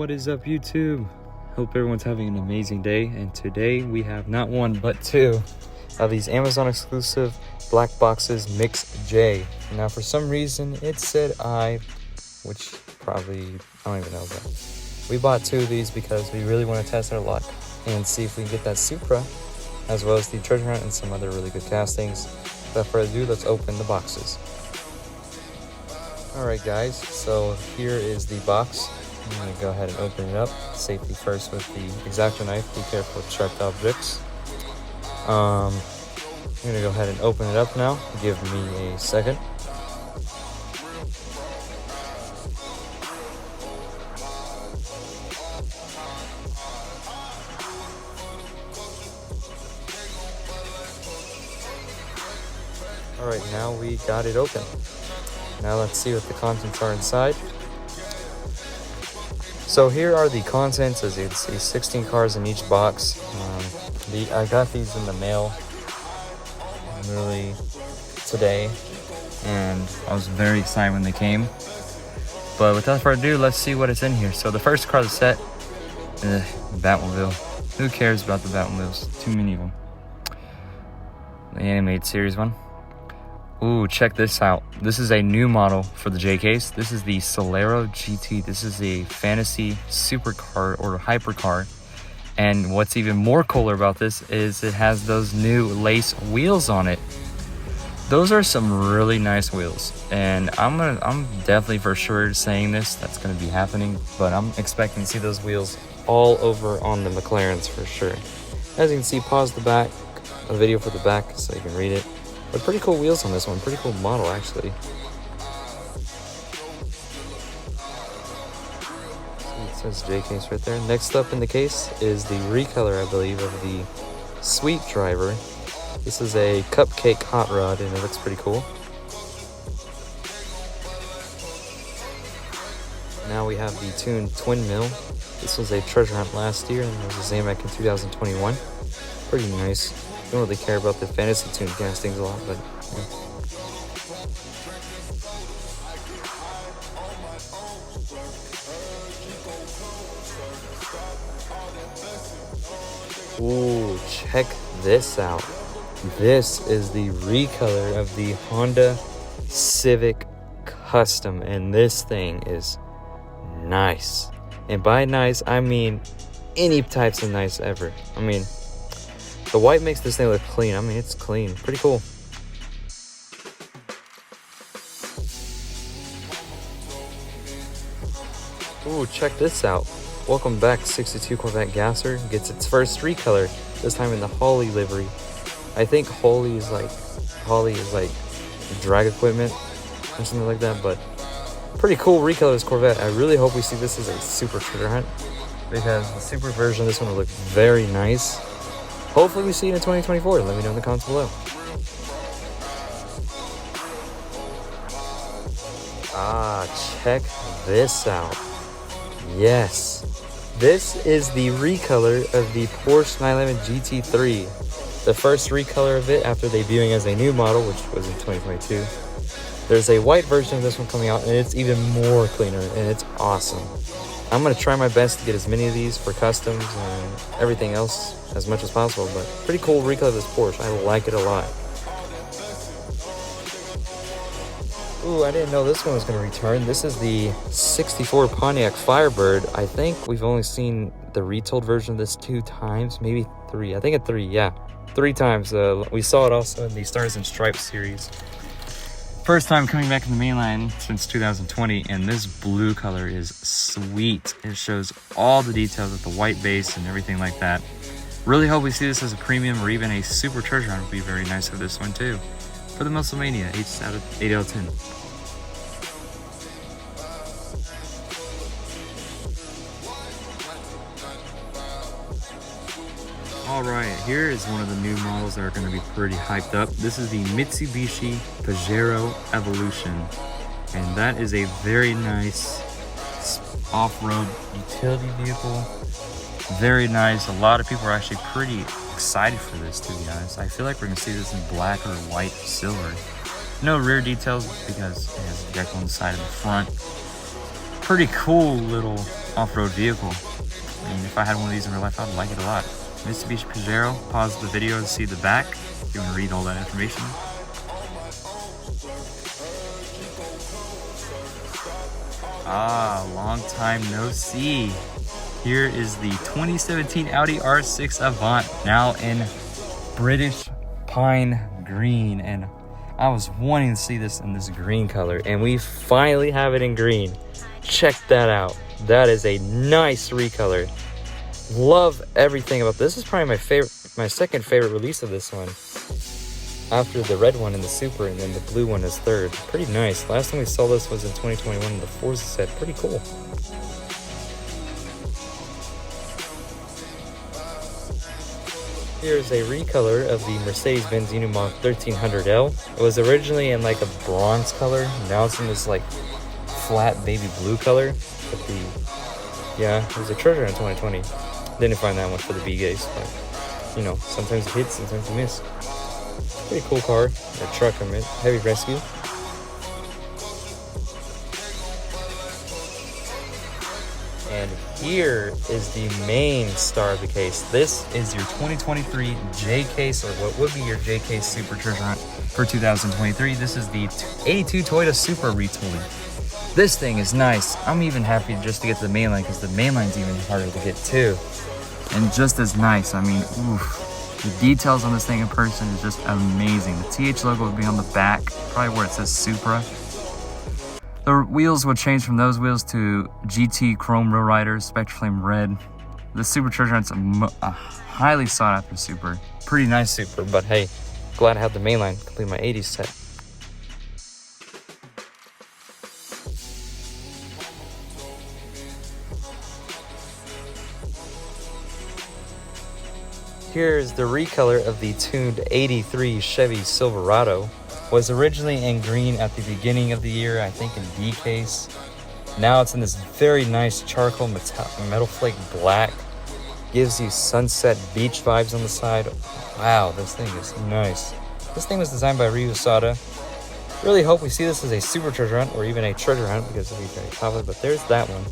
What is up, YouTube? Hope everyone's having an amazing day, and today we have not one but two of these Amazon exclusive black boxes Mix J. Now for some reason it said I, which probably I don't even know, but we bought two of these because we really want to test our luck and see if we can get that Supra as well as the treasure hunt and some other really good castings. Without further ado, let's open the boxes. Alright guys, so here is the box. I'm going to go ahead and open it up. Safety first with the X-Acto knife. Be careful with sharp objects. I'm going to go ahead and open it up now. Give me a second. Alright, now we got it open. Now let's see what the contents are inside. So here are the contents. As you can see, 16 cards in each box. I got these in the mail literally today, and I was very excited when they came. But without further ado, let's see what it's in here. So the first card of the set, Batmobile. Who cares about the Batmobiles? Too many of them. The animated series one. Ooh, check this out. This is a new model for the J case. This is the Solero GT. This is a fantasy supercar or hypercar. And what's even more cooler about this is it has those new lace wheels on it. Those are some really nice wheels. And I'm definitely for sure saying this, that's gonna be happening, but I'm expecting to see those wheels all over on the McLarens for sure. As you can see, pause the back, a video for the back so you can read it. But pretty cool wheels on this one, pretty cool model actually. It says J case right there. Next up in the case is the recolor, I believe, of the Sweet Driver. This is a cupcake hot rod and it looks pretty cool. Now we have the Tune Twin Mill. This was a treasure hunt last year and there was a Zamak in 2021. Pretty nice. Don't really care about the fantasy tune castings a lot, but yeah. Ooh, check this out. This is the recolor of the Honda Civic Custom, and this thing is nice. And by nice, I mean any types of nice ever. I mean, the white makes this thing look clean. I mean, it's clean. Pretty cool. Ooh, check this out. Welcome back, 62 Corvette Gasser. Gets its first recolor, this time in the Holly livery. I think Holly is like drag equipment or something like that, but pretty cool recolor of this Corvette. I really hope we see this as a super treasure hunt, because the super version of this one will look very nice. Hopefully we see it in 2024. Let me know in the comments below. Check this out. Yes. This is the recolor of the Porsche 911 GT3. The first recolor of it after debuting as a new model, which was in 2022. There's a white version of this one coming out, and it's even more cleaner, and it's awesome. I'm going to try my best to get as many of these for customs and everything else as much as possible, but pretty cool recolor of this Porsche. I like it a lot. Ooh, I didn't know this one was going to return. This is the 64 Pontiac Firebird. I think we've only seen the retold version of this 2 times, maybe 3. I think at 3, yeah. 3 times. We saw it also in the Stars and Stripes series. First time coming back in the mainline since 2020, and this blue color is sweet. It shows all the details with the white base and everything like that. Really hope we see this as a premium or even a super treasure hunt. Would be very nice for this one too. For the Musclemania, 8 out of 10. Alright, here is one of the new models that are going to be pretty hyped up. This is the Mitsubishi Pajero Evolution. And that is a very nice off-road utility vehicle. Very nice. A lot of people are actually pretty excited for this, to be honest. I feel like we're going to see this in black or white or silver. No rear details because it has a deck on the side of the front. Pretty cool little off-road vehicle. I mean, if I had one of these in real life, I'd like it a lot. Mitsubishi Pajero. Pause the video to see the back if you want to read all that information. Ah, long time no see. Here is the 2017 Audi R6 Avant, now in British pine green, and I was wanting to see this in this green color, and we finally have it in green. Check that out. That is a nice recolor. Love everything about this. This is probably my second favorite release of this one, after the red one in the Supra, and then the blue one is third. Pretty nice. Last time we saw this was in 2021 in the Forza set. Pretty cool. Here's a recolor of the Mercedes-Benz Unimog 1300L. It was originally in like a bronze color. Now it's in this like flat baby blue color. But yeah, it was a treasure in 2020. Didn't find that one for the B-Gaze, but you know, sometimes it hits, sometimes you miss. Pretty cool car, or truck, I mean, heavy rescue. And here is the main star of the case. This is your 2023 J Case, or what would be your J Case Super Treasure Hunt for 2023. This is the 82 Toyota Supra retooling. This thing is nice. I'm even happy just to get to the mainline, because the mainline's even harder to get too. And just as nice. I mean, oof. The details on this thing in person is just amazing. The TH logo would be on the back, probably where it says Supra. The wheels would change from those wheels to GT Chrome Rail Riders, Spectraflame Red. The Super Treasure Hunt's a highly sought after Supra. Pretty nice Supra, but hey, glad I have the mainline to complete my 80s set. Here's the recolor of the tuned 83 Chevy Silverado. Was originally in green at the beginning of the year, I think in D-Case. Now it's in this very nice charcoal metal flake black. Gives you sunset beach vibes on the side. Wow, this thing is nice. This thing was designed by Ryu Asada. Really hope we see this as a super treasure hunt, or even a treasure hunt, because it'd be very popular, but there's that one.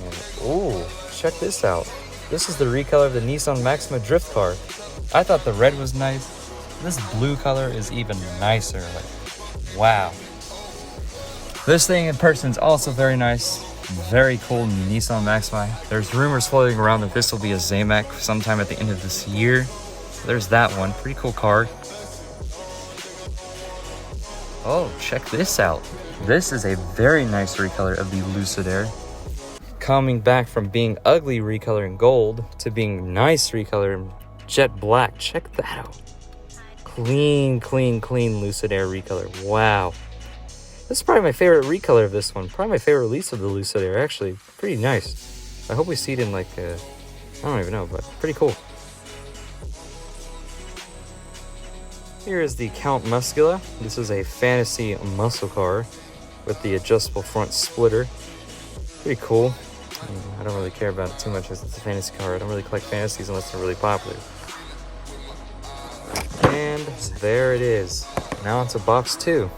And, ooh. Check this out. This is the recolor of the Nissan Maxima drift car. I thought the red was nice. This blue color is even nicer. Like, wow. This thing in person is also very nice. Very cool Nissan Maxima. There's rumors floating around that this will be a Zamac sometime at the end of this year. There's that one. Pretty cool car. Oh, check this out. This is a very nice recolor of the Lucid Air. Coming back from being ugly recolor in gold to being nice recolor in jet black. Check that out. Clean Lucid Air recolor. Wow. This is probably my favorite recolor of this one. Probably my favorite release of the Lucid Air, actually. Pretty nice. I hope we see it in like, I don't even know, but pretty cool. Here is the Count Muscula. This is a fantasy muscle car with the adjustable front splitter. Pretty cool. I don't really care about it too much as it's a fantasy car. I don't really collect fantasies unless they're really popular. And there it is. Now onto box 2.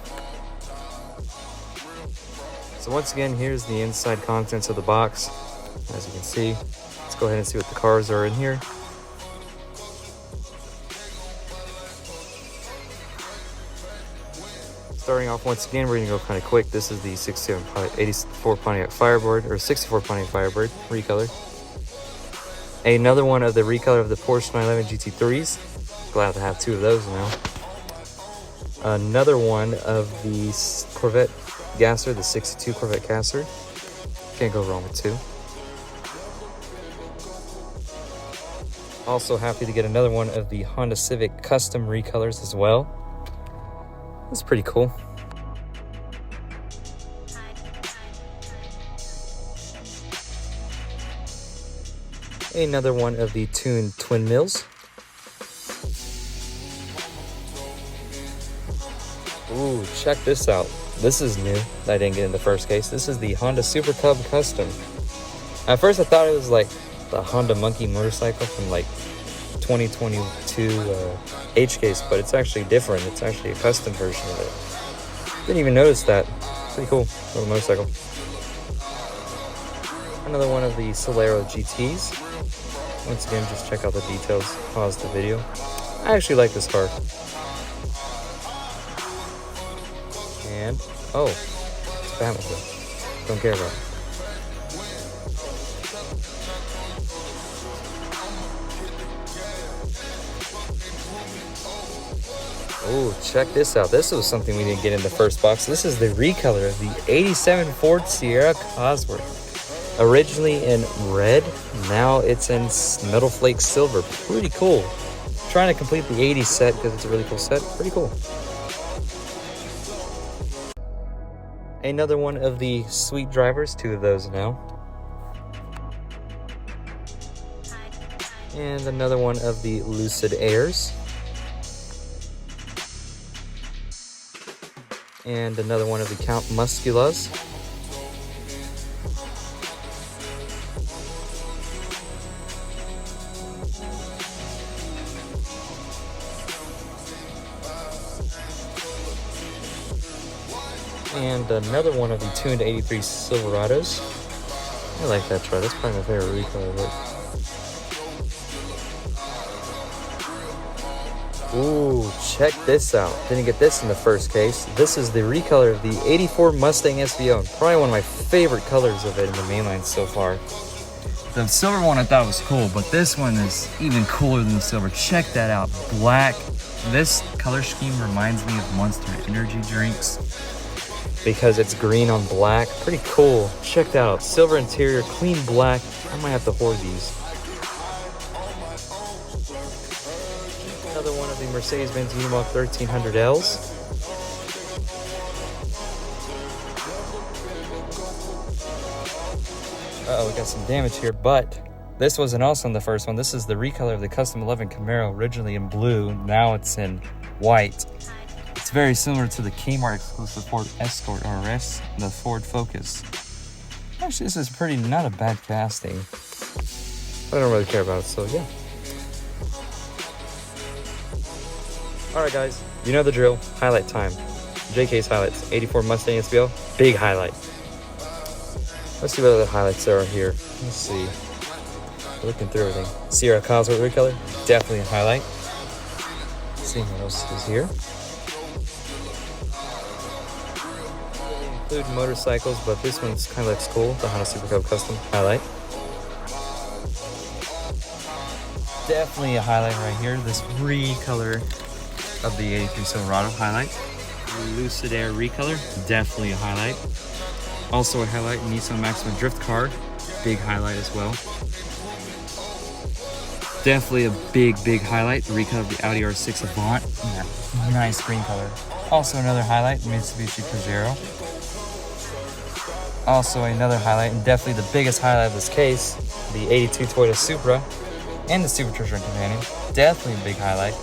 So once again, here's the inside contents of the box. As you can see, let's go ahead and see what the cars are in here. Starting off once again, we're going to go kind of quick. This is the 84 Pontiac Firebird, or 64 Pontiac Firebird recolor. Another one of the recolor of the Porsche 911 GT3s. Glad to have 2 of those now. Another one of the Corvette Gasser, the 62 Corvette Gasser. Can't go wrong with 2. Also happy to get another one of the Honda Civic custom recolors as well. That's pretty cool. Another one of the tuned twin mills. Ooh, check this out. This is new that I didn't get in the first case. This is the Honda Super Cub Custom. At first I thought it was like the Honda Monkey motorcycle from like 2022 H case, but it's actually different. It's actually a custom version of it. Didn't even notice that. Pretty cool little motorcycle. Another one of the Solero GTs. Once again, just check out the details, pause the video. I actually like this car. And, oh, it's Batmobile. Don't care about it. Oh, check this out. This was something we didn't get in the first box. This is the recolor of the 87 Ford Sierra Cosworth. Originally in red, now it's in metal flake silver. Pretty cool. Trying to complete the 80s set because it's a really cool set. Pretty cool. Another one of the Sweet Drivers, 2 of those now. And another one of the Lucid Airs. And another one of the Count Musculas. And another one of the tuned 83 Silverados. I like that truck. That's probably my favorite recolor of it. Ooh, check this out. Didn't get this in the first case. This is the recolor of the 84 Mustang SVO. Probably one of my favorite colors of it in the mainline so far. The silver one I thought was cool, but this one is even cooler than the silver. Check that out. Black. This color scheme reminds me of Monster Energy drinks because it's green on black. Pretty cool. Check that out. Silver interior, clean black. I might have to hoard these. Another one of the Mercedes-Benz Unimog 1300Ls. Uh-oh, we got some damage here, but this wasn't also in the first one. This is the recolor of the Custom 11 Camaro, originally in blue. Now it's in white. It's very similar to the Kmart exclusive Ford Escort RS, the Ford Focus. Actually, this is not a bad casting. I don't really care about it, so yeah. Alright guys, you know the drill. Highlight time. JK's highlights. 84 Mustang SVO. Big highlight. Let's see what other highlights there are here. Let's see. Looking through everything. Sierra Cosworth recolor. Definitely a highlight. Let's see what else is here. They include motorcycles, but this one kind of looks cool. The Honda Super Cub Custom. Highlight. Definitely a highlight right here. This recolor of the 83 Silverado. Highlight. Lucid Air recolor. Definitely a highlight. Also a highlight, Nissan Maxima Drift Car. Big highlight as well. Definitely a big highlight. The recolor of the Audi R6 Avant. Yeah, nice green color. Also another highlight, Mitsubishi Pajero. Also another highlight, and definitely the biggest highlight of this case, the 82 Toyota Supra and the Super Treasure Companion. Definitely a big highlight.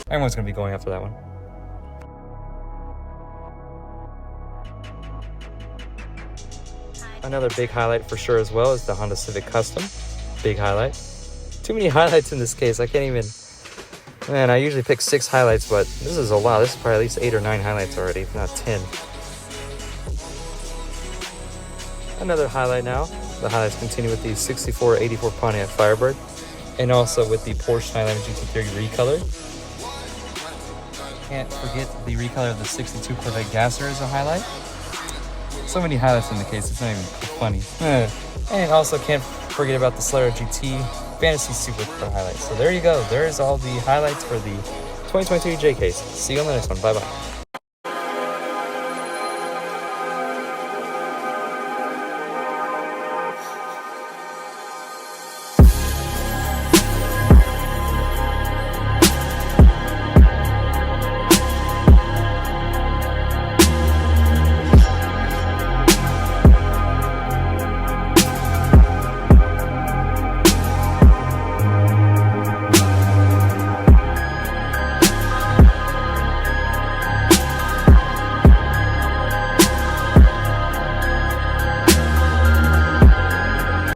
Everyone's going to be going after that one. Another big highlight for sure as well is the Honda Civic Custom. Big highlight. Too many highlights in this case. I can't even... Man, I usually pick 6 highlights, but this is a lot. This is probably at least 8 or 9 highlights already, if not 10. Another highlight now. The highlights continue with the 6484 Pontiac Firebird, and also with the Porsche 911 GT3 recolor. Can't forget the recolor of the 62 Corvette Gasser as a highlight. So many highlights in the case, it's not even funny. And also can't forget about the Solero GT Fantasy Supercar highlights. So there you go. There's all the highlights for the 2022 J case. See you on the next one. Bye-bye.